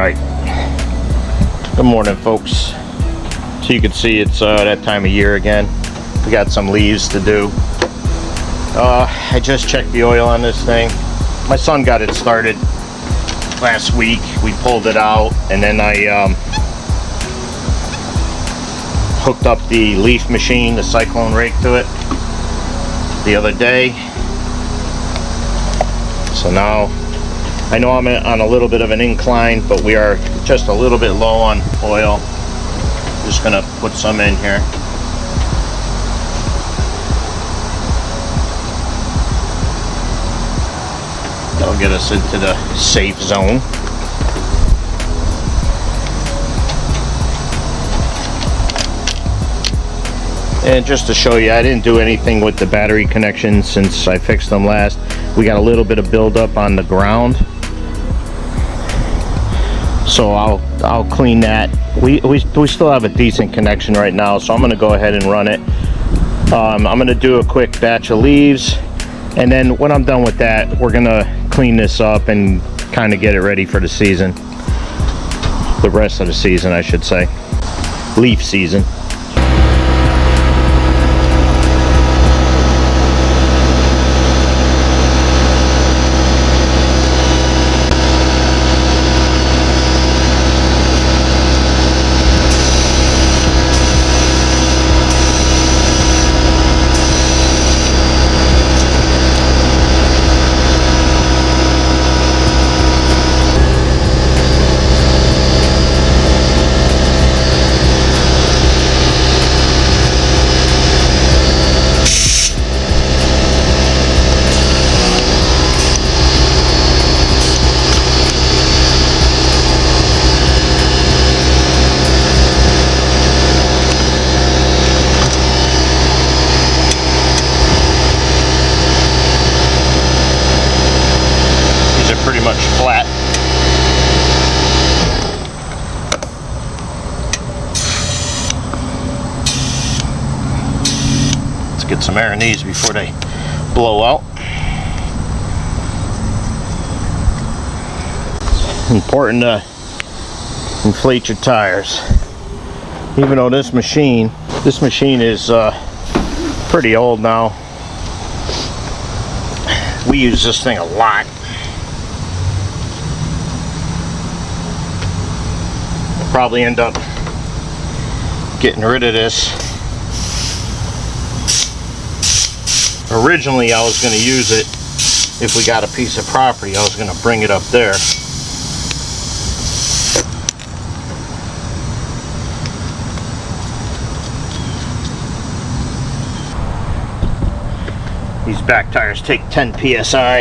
Alright, good morning folks. So you can see it's that time of year again. We got some leaves to do. I just checked the oil on this thing. My son got it started last week. We pulled it out and then I hooked up the leaf machine, the Cyclone Rake, to it the other day. So now I know I'm on a little bit of an incline, but we are just a little bit low on oil. Just gonna put some in here. That'll get us into the safe zone. And just to show you, I didn't do anything with the battery connections since I fixed them last. We got a little bit of buildup on the ground, so I'll clean that. We still have a decent connection right now, so I'm going to go ahead and run it. I'm going to do a quick batch of leaves, and then when I'm done with that, we're going to clean this up and kind of get it ready for the season. The rest of the season, I should say. Leaf season. Pretty much flat. Let's get some air in these before they blow out. It's important to inflate your tires. Even though this machine is pretty old now. We use this thing a lot. Probably end up getting rid of this. Originally I was going to use it if we got a piece of property. I was going to bring it up there. These back tires take 10 psi.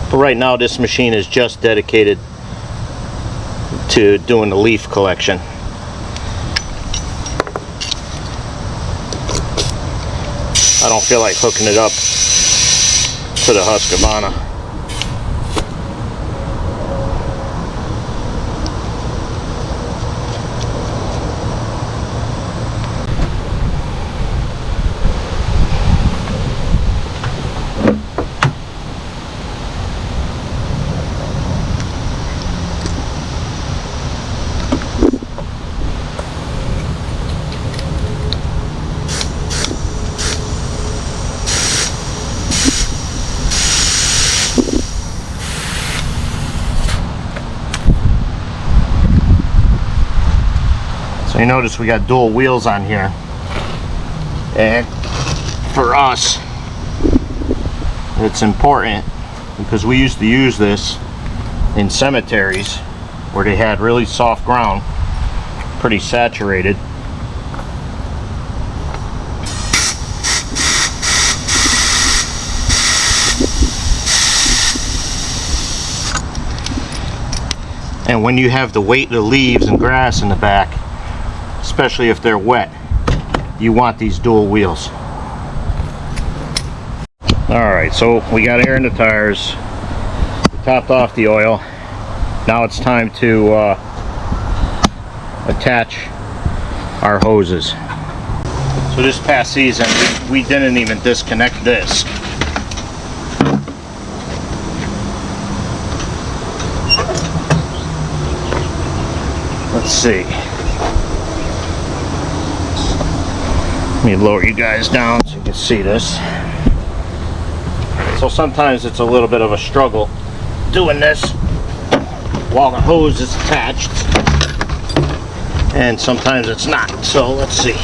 But right now this machine is just dedicated to doing the leaf collection. I don't feel like hooking it up to the Husqvarna. So you notice we got dual wheels on here, and for us it's important because we used to use this in cemeteries where they had really soft ground, pretty saturated. And when you have the weight of the leaves and grass in the back, especially if they're wet, you want these dual wheels. Alright, so we got air in the tires. We topped off the oil. Now it's time to attach our hoses. So this past season, we didn't even disconnect this. Let's see. Let me lower you guys down so you can see this. So sometimes it's a little bit of a struggle doing this while the hose is attached, and sometimes it's not. So let's see.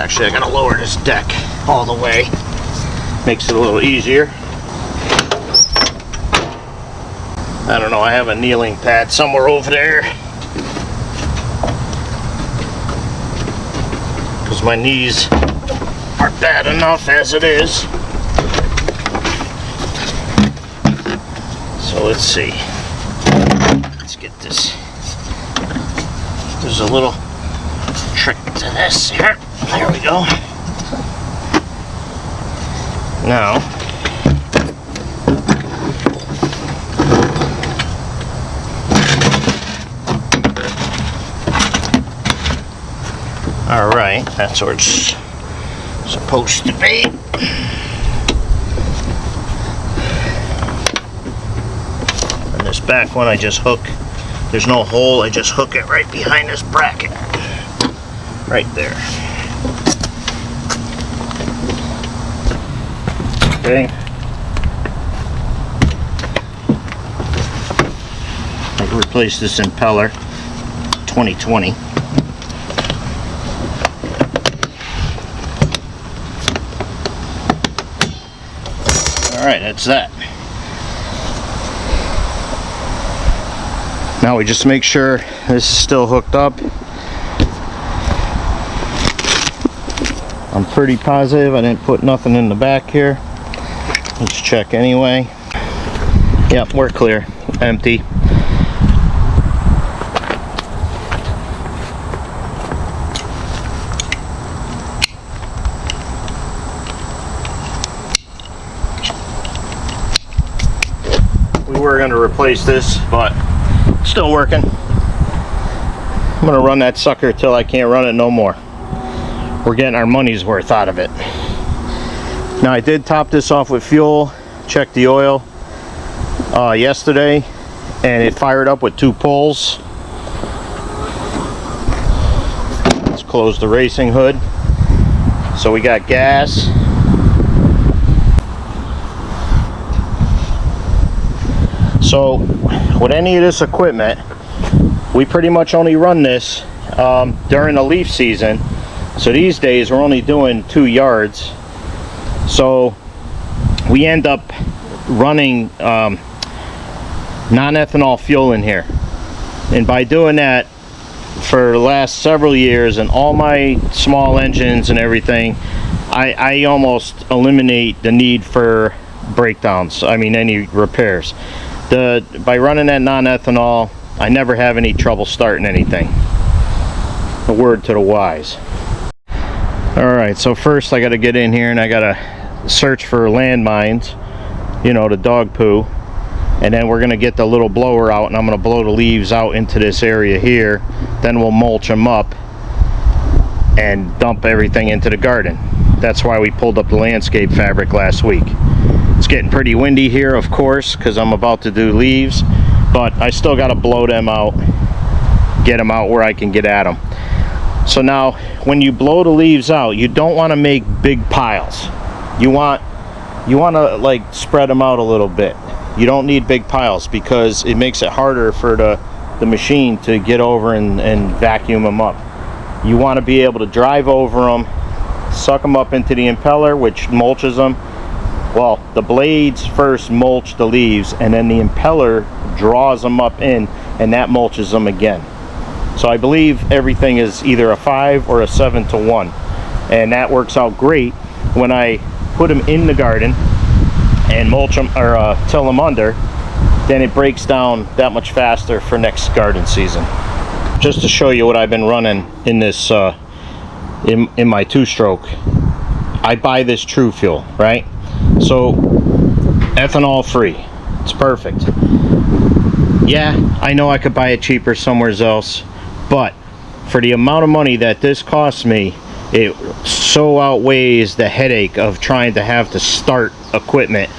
Actually, I gotta lower this deck all the way. Makes it a little easier. I don't know, I have a kneeling pad somewhere over there, because my knees are bad enough as it is. So let's see. Let's get this. There's a little trick to this here. There we go. Now, all right, that's where it's supposed to be. And this back one I just hook. There's no hole, I just hook it right behind this bracket. Right there. Okay. I can replace this impeller 2020. Alright, that's that. Now we just make sure this is still hooked up. I'm pretty positive I didn't put nothing in the back here. Let's check anyway. Yep, we're clear. Empty. We were going to replace this, but it's still working. I'm going to run that sucker till I can't run it no more. We're getting our money's worth out of it. Now I did top this off with fuel, checked the oil yesterday, and it fired up with 2 pulls. Let's close the racing hood. So we got gas. So with any of this equipment, we pretty much only run this during the leaf season. So these days we're only doing 2 yards. So we end up running non-ethanol fuel in here. And by doing that for the last several years, and all my small engines and everything, I almost eliminate the need for breakdowns. I mean, any repairs. By running that non-ethanol, I never have any trouble starting anything. A word to the wise. Alright, so first I got to get in here and I got to search for landmines, you know, the dog poo, and then we're going to get the little blower out and I'm going to blow the leaves out into this area here. Then we'll mulch them up and dump everything into the garden. That's why we pulled up the landscape fabric last week. It's getting pretty windy here, of course, because I'm about to do leaves, but I still got to blow them out, get them out where I can get at them. So now when you blow the leaves out, you don't want to make big piles. You want to like spread them out a little bit. You don't need big piles because it makes it harder for the machine to get over and vacuum them up. You want to be able to drive over them, suck them up into the impeller, which mulches them. Well, the blades first mulch the leaves and then the impeller draws them up in and that mulches them again. So I believe everything is either a 5 or a 7 to 1, and that works out great when I put them in the garden and mulch them or till them under. Then it breaks down that much faster for next garden season. Just to show you what I've been running in this in my 2-stroke, I buy this True Fuel, right? So ethanol free, it's perfect. Yeah, I know I could buy it cheaper somewhere else, but for the amount of money that this costs me, it so outweighs the headache of trying to have to start equipment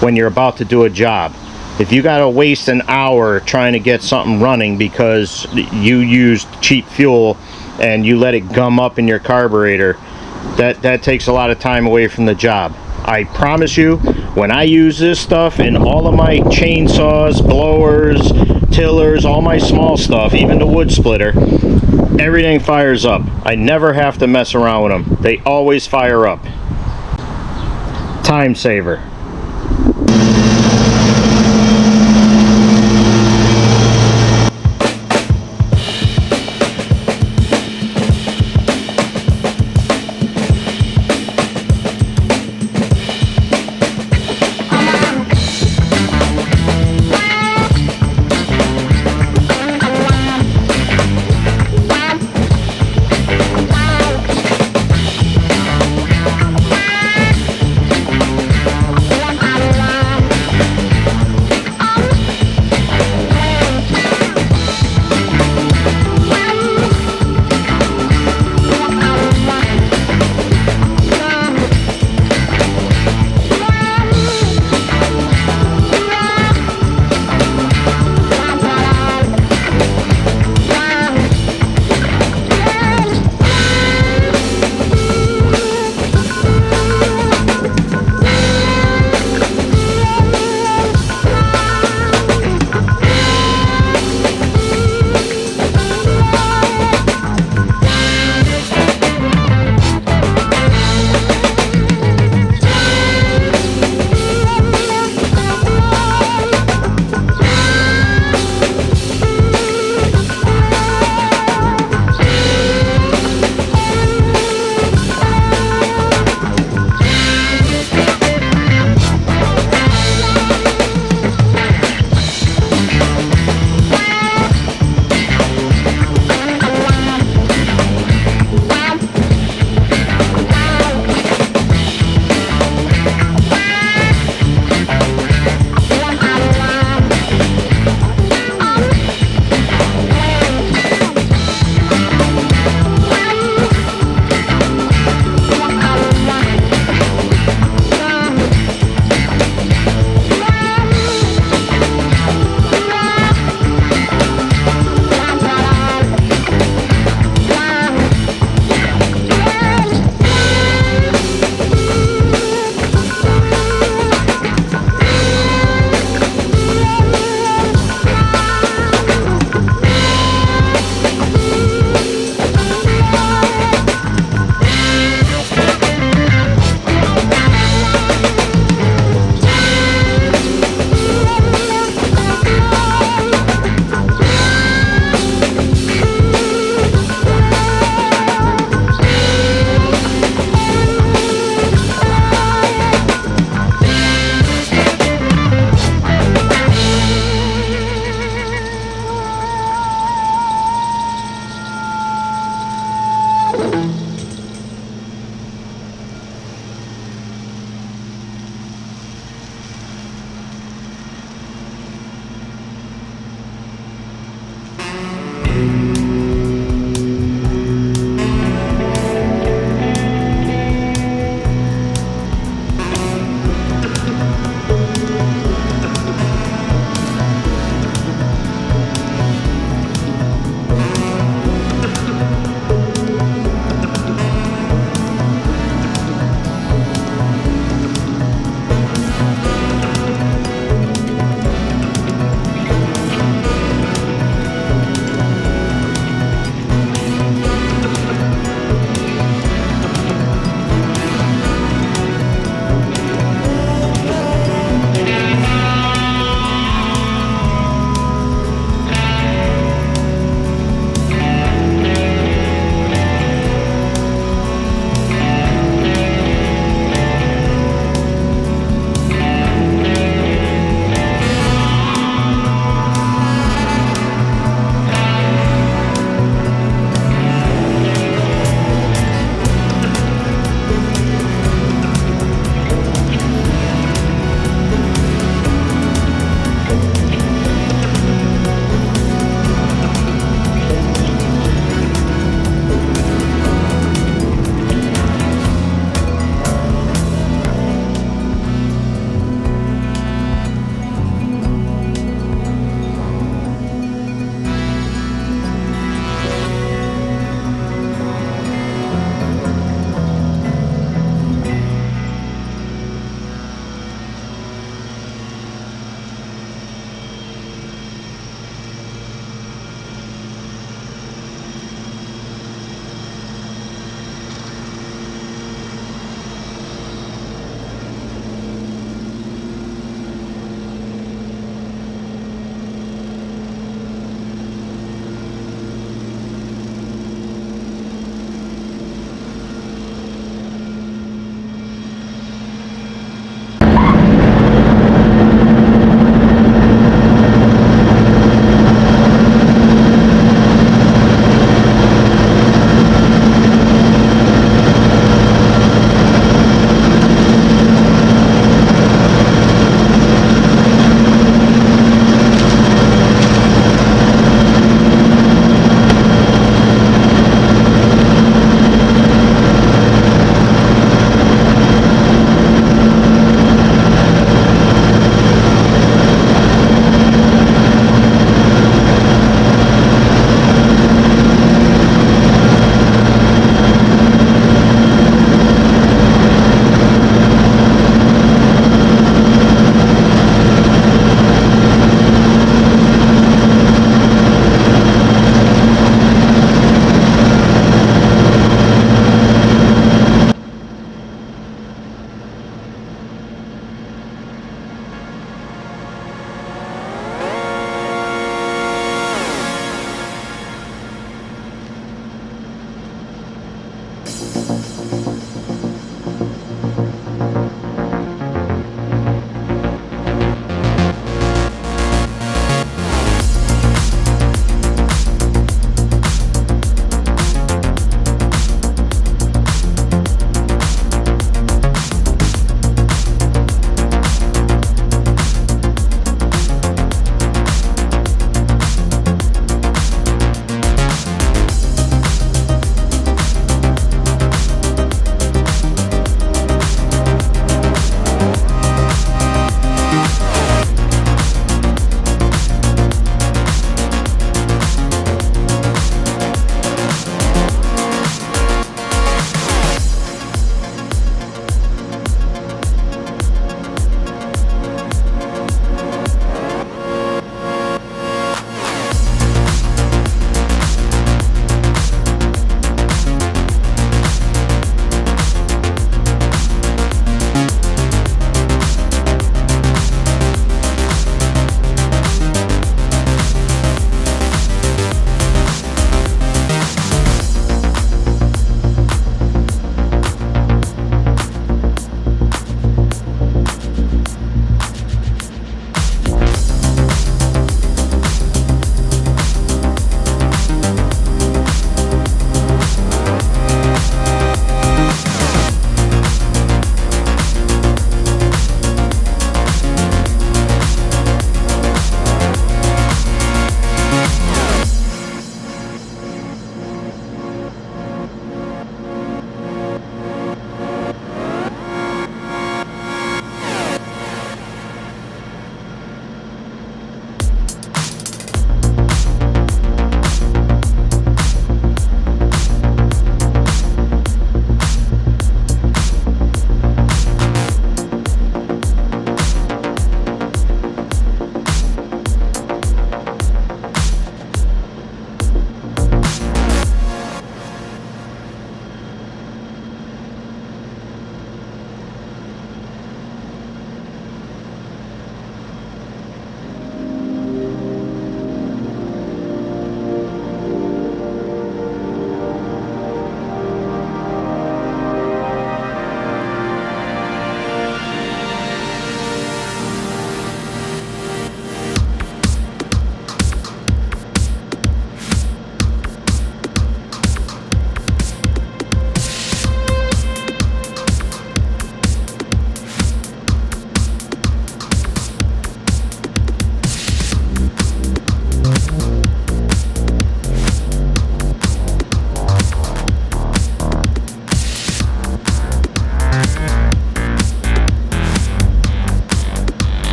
when you're about to do a job. If you gotta waste an hour trying to get something running because you used cheap fuel and you let it gum up in your carburetor, that takes a lot of time away from the job. I promise you, when I use this stuff in all of my chainsaws, blowers, tillers, all my small stuff, even the wood splitter, everything fires up. I never have to mess around with them. They always fire up. Time saver.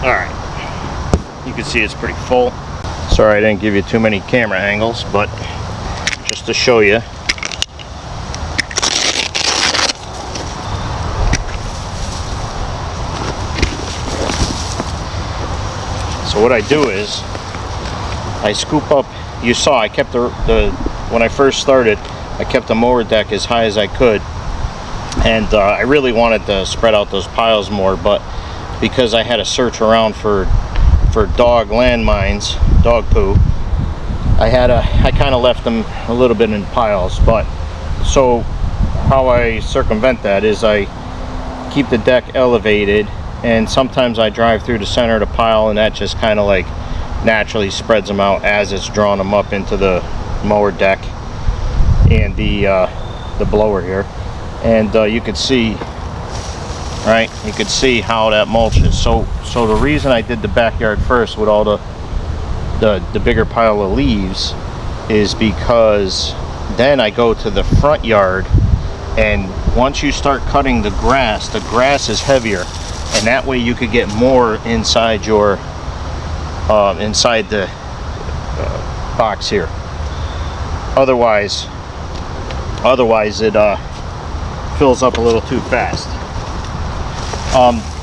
All right, you can see it's pretty full. Sorry I didn't give you too many camera angles, but just to show you. So what I do is I scoop up, you saw I kept the when I first started, I kept the mower deck as high as I could, and I really wanted to spread out those piles more, but because I had to search around for dog landmines, dog poo, I kind of left them a little bit in piles. But so how I circumvent that is I keep the deck elevated, and sometimes I drive through the center of the pile, and that just kind of like naturally spreads them out as it's drawing them up into the mower deck and the blower here. And you can see, right, you can see how that mulches. So the reason I did the backyard first with all the bigger pile of leaves is because then I go to the front yard, and once you start cutting the grass is heavier, and that way you could get more inside your inside the box here. Otherwise it fills up a little too fast.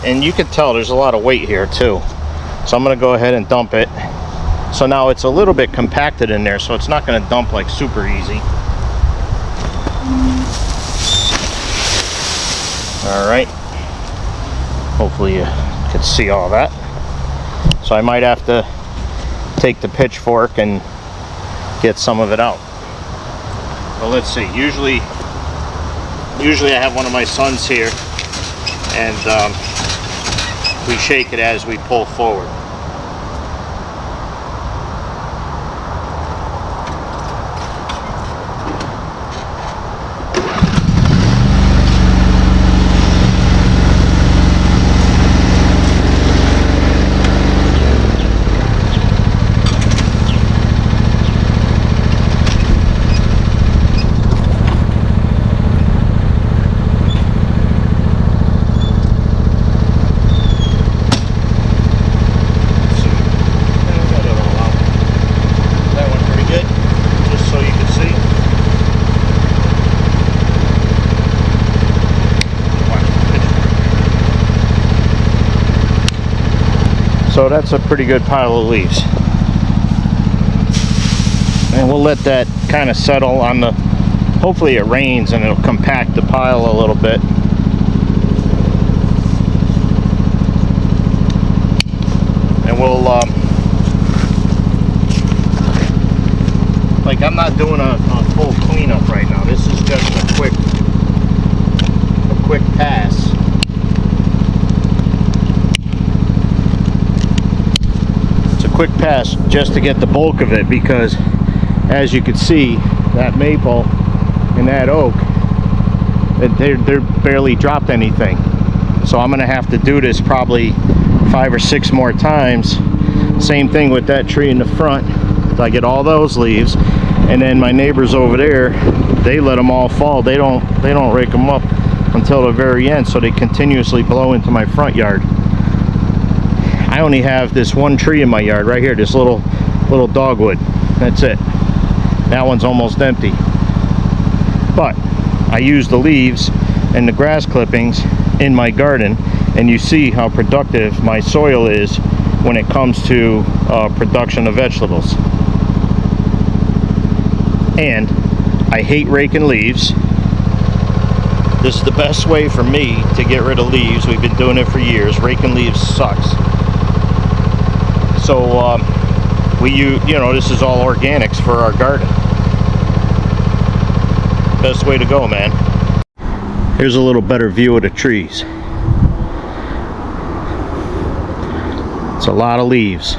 And you can tell there's a lot of weight here too, so I'm going to go ahead and dump it. So now it's a little bit compacted in there, so it's not going to dump like super easy. All right, hopefully you can see all that. So I might have to take the pitchfork and get some of it out. But let's see, usually I have one of my sons here, and we shake it as we pull forward. So that's a pretty good pile of leaves, and we'll let that kind of settle on the, hopefully it rains and it'll compact the pile a little bit. And we'll like, I'm not doing a full cleanup right now. This is just a quick pass. Quick pass just to get the bulk of it, because as you can see, that maple and that oak, they're barely dropped anything. So I'm gonna have to do this probably 5 or 6 more times. Same thing with that tree in the front. I get all those leaves, and then my neighbors over there, they let them all fall. They don't rake them up until the very end, so they continuously blow into my front yard. I only have this one tree in my yard right here, this little dogwood. That's it. That one's almost empty. But I use the leaves and the grass clippings in my garden, and you see how productive my soil is when it comes to production of vegetables. And I hate raking leaves. This is the best way for me to get rid of leaves. We've been doing it for years. Raking leaves sucks. So you know, this is all organics for our garden. Best way to go, man. Here's a little better view of the trees. It's a lot of leaves.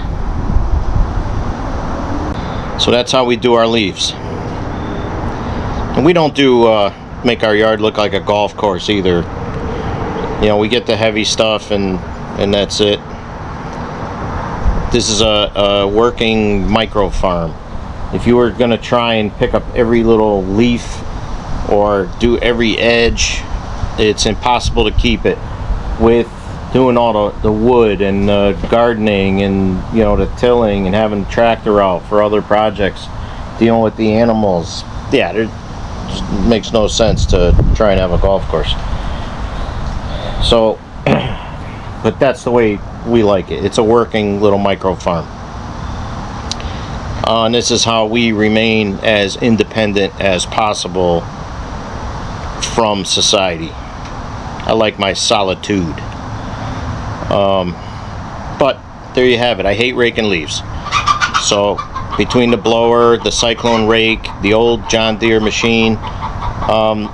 So that's how we do our leaves. And we don't do make our yard look like a golf course either. You know, we get the heavy stuff and that's it. This is a working micro farm. If you were going to try and pick up every little leaf or do every edge, it's impossible to keep it. With doing all the wood and gardening and, you know, the tilling and having a tractor out for other projects, dealing with the animals. Yeah, it just makes no sense to try and have a golf course. So, but that's the way we like it. It's a working little micro farm. And this is how we remain as independent as possible from society. I like my solitude. But there you have it. I hate raking leaves. So between the blower, the Cyclone Rake, the old John Deere machine,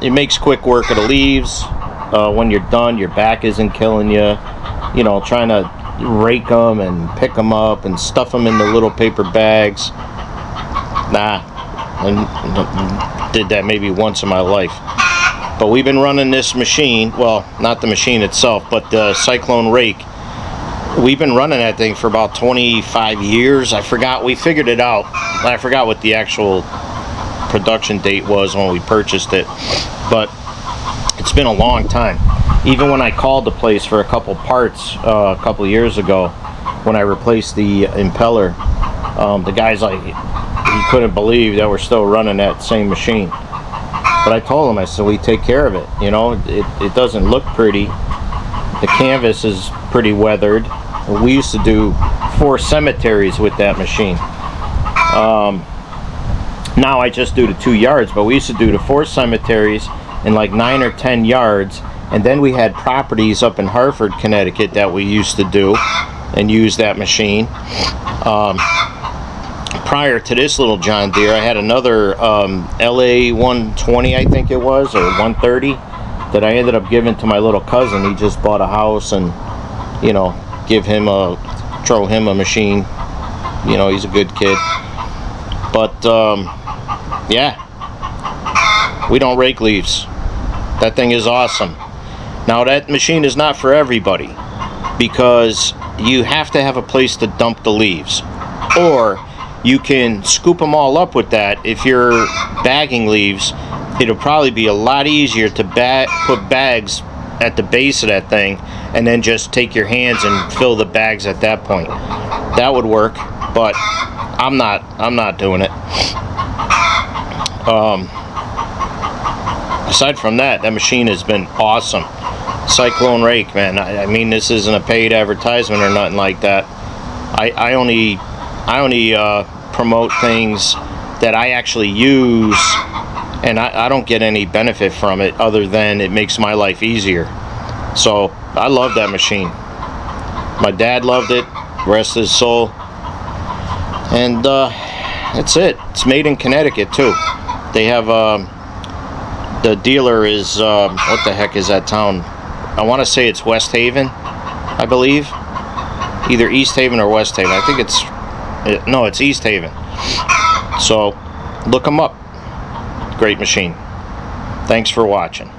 it makes quick work of the leaves. When you're done, your back isn't killing you. You know, trying to rake them and pick them up and stuff them in the little paper bags. Nah, I did that maybe once in my life. But we've been running this machine, well, not the machine itself, but the Cyclone Rake. We've been running that thing for about 25 years. I forgot, we figured it out. I forgot what the actual production date was when we purchased it. But it's been a long time. Even when I called the place for a couple parts a couple years ago, when I replaced the impeller, the guy's like, he couldn't believe that we're still running that same machine. But I told him, I said, we take care of it. You know, it doesn't look pretty. The canvas is pretty weathered. We used to do 4 cemeteries with that machine. Now I just do the 2 yards, but we used to do the 4 cemeteries in like 9 or 10 yards. And then we had properties up in Hartford, Connecticut that we used to do and use that machine. Prior to this little John Deere, I had another LA 120, I think it was, or 130, that I ended up giving to my little cousin. He just bought a house, and, you know, throw him a machine. You know, he's a good kid. But yeah, we don't rake leaves. That thing is awesome. Now that machine is not for everybody, because you have to have a place to dump the leaves, or you can scoop them all up with that. If you're bagging leaves, it'll probably be a lot easier to put bags at the base of that thing and then just take your hands and fill the bags at that point. That would work, but I'm not doing it. Aside from that, that machine has been awesome. Cyclone Rake, man. I mean, this isn't a paid advertisement or nothing like that. I only promote things that I actually use, and I don't get any benefit from it other than it makes my life easier. So I love that machine. My dad loved it, rest his soul. And that's it. It's made in Connecticut too. They have the dealer is what the heck is that town? I want to say it's West Haven, I believe. Either East Haven or West Haven. I think it's East Haven. So look them up. Great machine. Thanks for watching.